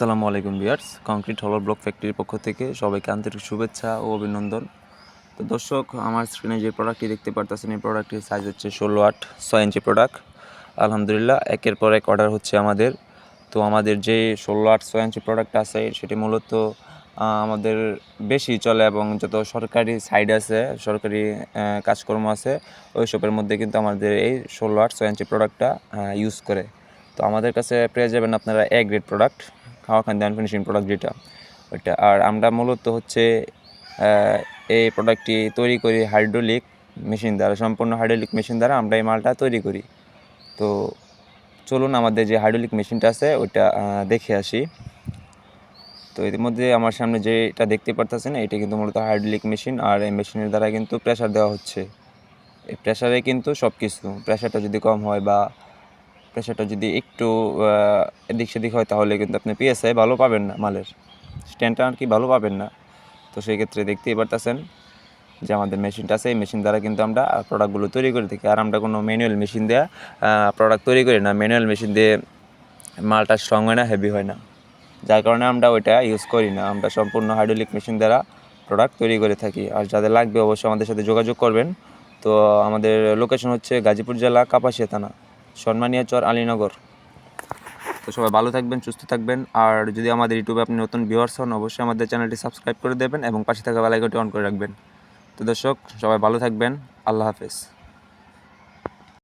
আসসালামু আলাইকুম viewers, concrete হলার block ফ্যাক্টরির পক্ষ থেকে সবাইকে আন্তরিক শুভেচ্ছা ও অভিনন্দন। তো দর্শক, আমার স্ক্রিনে যে প্রোডাক্টটি দেখতে পারতেছেন, এই প্রোডাক্টটির সাইজ হচ্ছে 16 8 6 ইঞ্চি প্রোডাক্ট। আলহামদুলিল্লাহ, একের পর এক অর্ডার হচ্ছে আমাদের। তো আমাদের যে 16 8 6 ইঞ্চি প্রোডাক্ট আছে, সেটি মূলত আমাদের বেশি চলে এবং যত সরকারি সাইড আছে, সরকারি কাজকর্ম আছে, ওইসবের মধ্যে কিন্তু আমাদের এই 16 8 6 ইঞ্চি প্রোডাক্টটা ইউজ করে। তো আমাদের কাছে পেয়ে যাবেন আপনারা এ গ্রেড প্রোডাক্ট, খাওয়া খান দেন ফিনিশিং প্রোডাক্ট যেটা ওইটা। আর আমরা মূলত হচ্ছে এই প্রোডাক্টটি তৈরি করি হাইড্রোলিক মেশিন দ্বারা, সম্পূর্ণ হাইড্রোলিক মেশিন দ্বারা আমরা এই মালটা তৈরি করি। তো চলুন আমাদের যে হাইড্রোলিক মেশিনটা আছে ওইটা দেখে আসি। তো এর মধ্যে আমার সামনে যেটা দেখতে পারতেছেন, এটা কিন্তু মূলত হাইড্রোলিক মেশিন। আর এই মেশিনের দ্বারা কিন্তু প্রেশার দেওয়া হচ্ছে। এই প্রেশারে কিন্তু সব কিছু, প্রেশারটা যদি কম হয় বা প্রেশারটা যদি একটু এদিক সেদিক হয়, তাহলে কিন্তু আপনি পিএসআই ভালো পাবেন না, মালের স্ট্যান্ডটা আর কি ভালো পাবেন না। তো সেই ক্ষেত্রে দেখতেই পারতেছেন যে আমাদের মেশিনটা আছে, এই মেশিন দ্বারা কিন্তু আমরা প্রোডাক্টগুলো তৈরি করে থাকি। আর আমরা কোনো ম্যানুয়াল মেশিন দিয়ে প্রোডাক্ট তৈরি করি না। ম্যানুয়াল মেশিন দিয়ে মালটা স্ট্রং হয় না, হেভি হয় না, যার কারণে আমরা ওইটা ইউজ করি না। আমরা সম্পূর্ণ হাইড্রোলিক মেশিন দ্বারা প্রোডাক্ট তৈরি করে থাকি। আর যাদের লাগবে অবশ্যই আমাদের সাথে যোগাযোগ করবেন। তো আমাদের লোকেশন হচ্ছে গাজীপুর জেলা, কাপাসিয়া থানা, সন্মানিয়া চর, আলীনগর। তো সবাই ভালো থাকবেন, সুস্থ থাকবেন। আর যদি আমাদের ইউটিউবে আপনি নতুন ভিউয়ার্স হন, অবশ্যই আমাদের চ্যানেলটি সাবস্ক্রাইব করে দেবেন এবং পাশে থাকা বেল আইকনটি অন করে রাখবেন। তো দর্শক, সবাই ভালো থাকবেন। আল্লাহ হাফেজ।